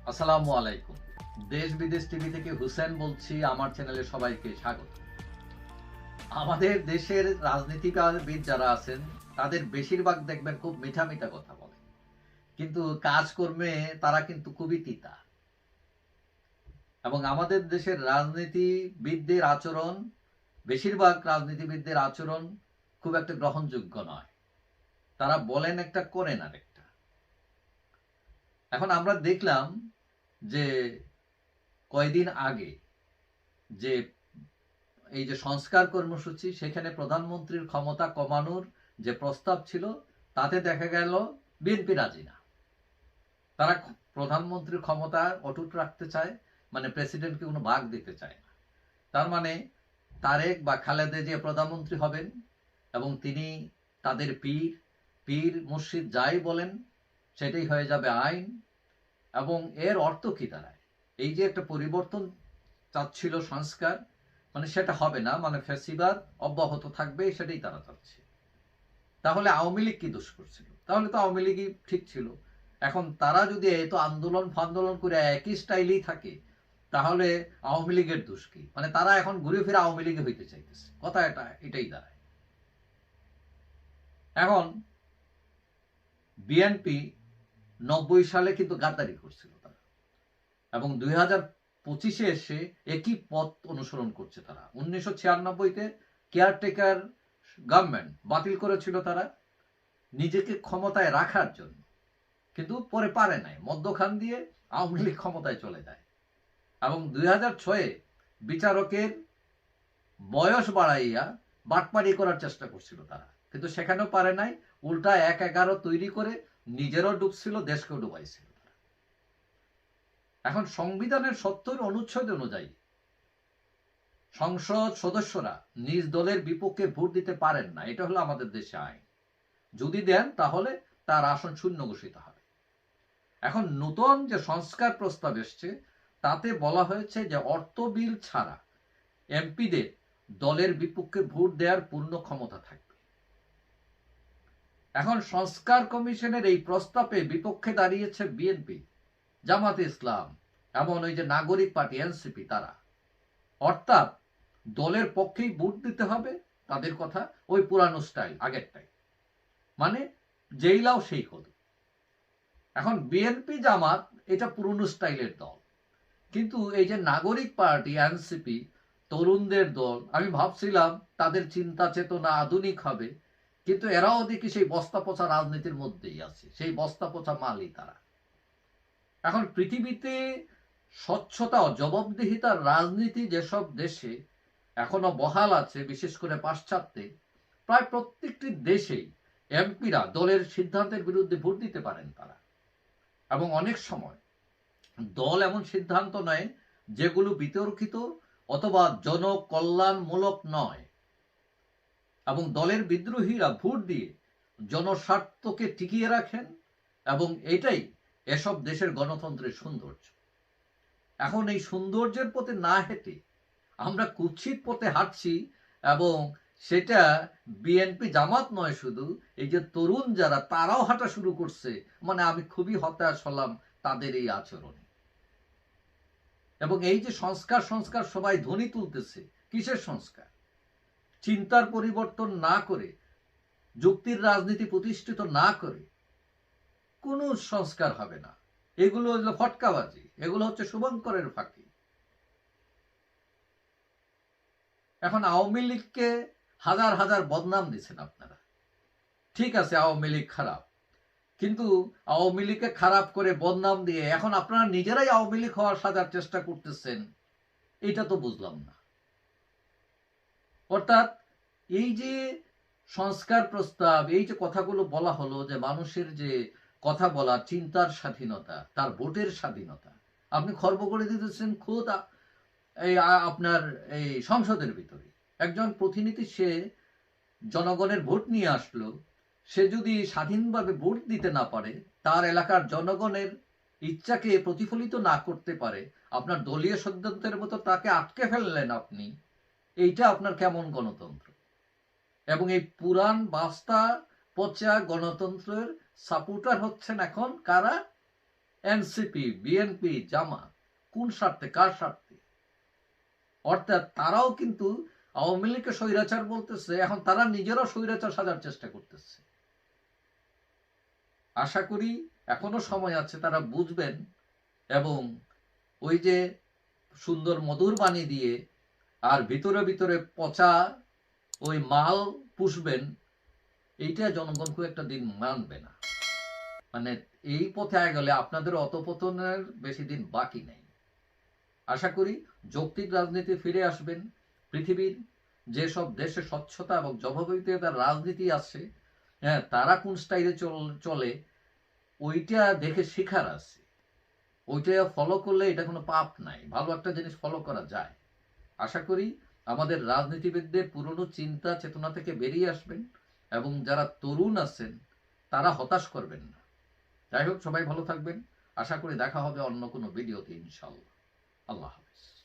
আসসালামু আলাইকুম। দেশ বিদেশ টিভি থেকে হুসেন বলছি। আমার চ্যানেলে সবাইকে স্বাগত। আমাদের দেশের রাজনীতিবিদ যারা আছেন তাদের বেশিরভাগ দেখবেন খুব মিঠা মিঠা কথা বলে, কিন্তু কাজকর্মে তারা কিন্তু খুবই তিতা। এবং আমাদের দেশের রাজনীতিবিদদের আচরণ, বেশিরভাগ রাজনীতিবিদদের আচরণ খুব একটা গ্রহণযোগ্য নয়। তারা বলেন একটা, করেন আরেকটা। এখন আমরা দেখলাম যে কয়দিন আগে যে এই যে সংস্কার কর্মসূচি, সেখানে প্রধানমন্ত্রীর ক্ষমতা কমানোর যে প্রস্তাব ছিল, তাতে দেখা গেল বিএনপি রাজি না। তারা প্রধানমন্ত্রীর ক্ষমতা অটুট রাখতে চায়, মানে প্রেসিডেন্টকে কোনো ভাগ দিতে চায় না। তার মানে তারেক বা খালেদা জিয়া প্রধানমন্ত্রী হবেন এবং তিনি তাদের পীর পীর মুর্শিদ যাই বলেন সেটাই হয়ে যাবে আইন। এবং এর অর্থ কি দাঁড়ায়? এই যে একটা পরিবর্তন চাচ্ছিল সংস্কার, মানে সেটা হবে না, মানে ফ্যাসিবাদ অব্যাহত থাকবে, সেটাই তারা চাচ্ছে। তাহলে আওয়ামী লীগ কি দোষ করছিল? তাহলে তো আওয়ামী লীগই ঠিক ছিল। এখন তারা যদি এত আন্দোলন ফান্দোলন করে একই স্টাইলেই থাকে, তাহলে আওয়ামী লীগের দোষ কি? মানে তারা এখন ঘুরে ফিরে আওয়ামী লীগে হইতে চাইতেছে, কথা এটাই দাঁড়ায়। এখন বিএনপি 90 সালে কিন্তু গাদ্দারি করছিল তারা, এবং 2025-এ এসে একই পথ অনুসরণ করছে তারা। 1996-তে কেয়ারটেকার গভর্নমেন্ট বাতিল করেছিল তারা নিজেকে ক্ষমতায় রাখার জন্য, কিন্তু পরে পারে নাই, মধ্যখান দিয়ে আওয়ামী লীগ ক্ষমতায় চলে যায়। এবং 2006-এ বিচারকের বয়স বাড়াইয়া বাটপারি করার চেষ্টা করছিল তারা, কিন্তু সেখানেও পারে নাই। উল্টা 1-11 তৈরি করে নিজেরও ডুবছিল, দেশকেও ডুবাইছিল। এখন সংবিধানের 70 অনুচ্ছেদ অনুযায়ী সংসদ সদস্যরা নিজ দলের বিপক্ষে ভোট দিতে পারেন না, এটা হলো আমাদের দেশে আইন। যদি দেন তাহলে তার আসন শূন্য ঘোষিত হবে। এখন নতুন যে সংস্কার প্রস্তাব এসছে, তাতে বলা হয়েছে যে অর্থ বিল ছাড়া এমপিদের দলের বিপক্ষে ভোট দেওয়ার পূর্ণ ক্ষমতা থাকবে। এখন সংস্কার কমিশনের এই প্রস্তাবে বিপক্ষে দাঁড়িয়েছে বিএনপি, জামাতে ইসলাম এবং ওই যে নাগরিক পার্টি এনসিপি। তারা অর্থাৎ দলের পক্ষেই ভোট দিতে হবে, তাদের কথা ওই পুরানো স্টাইল, আগেরটাই, মানে যেই লাও সেই কদু। এখন বিএনপি জামাত এটা পুরনো স্টাইলের দল, কিন্তু এই যে নাগরিক পার্টি এনসিপি, তরুণদের দল, আমি ভাবছিলাম তাদের চিন্তা চেতনা আধুনিক হবে, কিন্তু এরাও দেখি সেই বস্তা পচা রাজনীতির মধ্যেই আছে, সেই বস্তা পচা মালই তারা। এখন পৃথিবীতে স্বচ্ছতা ও জবাবদিহিতার রাজনীতি যেসব দেশে এখনো বহাল আছে, বিশেষ করে পাশ্চাত্যে, প্রায় প্রত্যেকটি দেশেই এমপিরা দলের সিদ্ধান্তের বিরুদ্ধে ভোট দিতে পারেন তারা। এবং অনেক সময় দল এমন সিদ্ধান্ত নেয় যেগুলো বিতর্কিত অথবা জনকল্যাণমূলক নয়, এবং দলের বিদ্রোহীরা ভোট দিয়ে জনস্বার্থকে টিকিয়ে রাখেন। এবং এটাই এসব দেশের গণতন্ত্রের সৌন্দর্য। এখন এই সৌন্দর্যের পথে না হেঁটে আমরা কুৎসিত পথে হাঁটছি, এবং সেটা বিএনপি জামাত নয়, শুধু এই যে তরুণ যারা, তারাও হাঁটা শুরু করছে। মানে আমি খুবই হতাশ হলাম তাদের এই আচরণে। এবং এই যে সংস্কার সংস্কার সবাই ধ্বনি তুলতেছে, কিসের সংস্কার? চিন্তার পরিবর্তন না করে, যুক্তির রাজনীতি প্রতিষ্ঠিত না করে কোনো সংস্কার হবে না। এগুলো হলো ফটকাবাজি, এগুলো হচ্ছে শুভঙ্করের ফাঁকি। এখন আওয়ামী লীগকে হাজার হাজার বদনাম দিচ্ছেন আপনারা। ঠিক আছে, আওয়ামী লীগ খারাপ, কিন্তু আওয়ামী লীগকে খারাপ করে বদনাম দিয়ে এখন আপনারা নিজেরাই আওয়ামী লীগ হওয়ার সাজার চেষ্টা করতেছেন, এটা তো বুঝলাম না। অর্থাৎ এই যে সংস্কার প্রস্তাব, এই যে কথাগুলো বলা হলো, যে মানুষের যে কথা বলা, চিন্তার স্বাধীনতা, তার ভোটের স্বাধীনতা, আপনি খর্ব করে দিতেছেন খোদ এই আপনার এই সংসদের ভিতরে। একজন প্রতিনিধি, সে জনগণের ভোট নিয়ে আসলো, সে যদি স্বাধীনভাবে ভোট দিতে না পারে, তার এলাকার জনগণের ইচ্ছাকে প্রতিফলিত না করতে পারে, আপনার দলীয় সিদ্ধান্তের মতো তাকে আটকে ফেললেন আপনি, এইটা আপনার কেমন গণতন্ত্র? এবং এই পুরান বাস্তা পচা গণতন্ত্রের সাপোর্টার হচ্ছেন এখন কারা? এনসিপি, বিএনপি, জামাত কোন স্বার্থে, কার স্বার্থে? অর্থাৎ তারাও কিন্তু আওয়ামী লীগকে স্বৈরাচার বলতেছে, এখন তারা নিজেরাও স্বৈরাচার সাজার চেষ্টা করতেছে। আশা করি এখনো সময় আছে, তারা বুঝবেন এবং ওই যে সুন্দর মধুর বাণী দিয়ে আর ভিতরে ভিতরে পচা ওই মাল পুষবেন, এইটা জনগণ খুব একটা দিন মানবে না। মানে এই পথে গেলে আপনাদের অধঃপতনের বেশি দিন বাকি নেই। আশা করি যৌক্তিক রাজনীতি ফিরে আসবেন। পৃথিবীর যেসব দেশে স্বচ্ছতা এবং জবাবদিহিতার রাজনীতি আছে, হ্যাঁ, তারা কোন স্টাইলে চলে ওইটা দেখে শেখার আছে। ওইটা ফলো করলে এটা কোনো পাপ নাই, ভালো একটা জিনিস ফলো করা যায়। আশা করি আমাদের রাজনীতিবিদদের পুরনো চিন্তা চেতনা থেকে বেরিয়ে আসবেন এবং যারা তরুণ আছেন তারা হতাশ করবেন না। যাই হোক, সবাই ভালো থাকবেন। আশা করি দেখা হবে অন্য কোনো ভিডিওতে ইনশাআল্লাহ। আল্লাহ হাফেজ।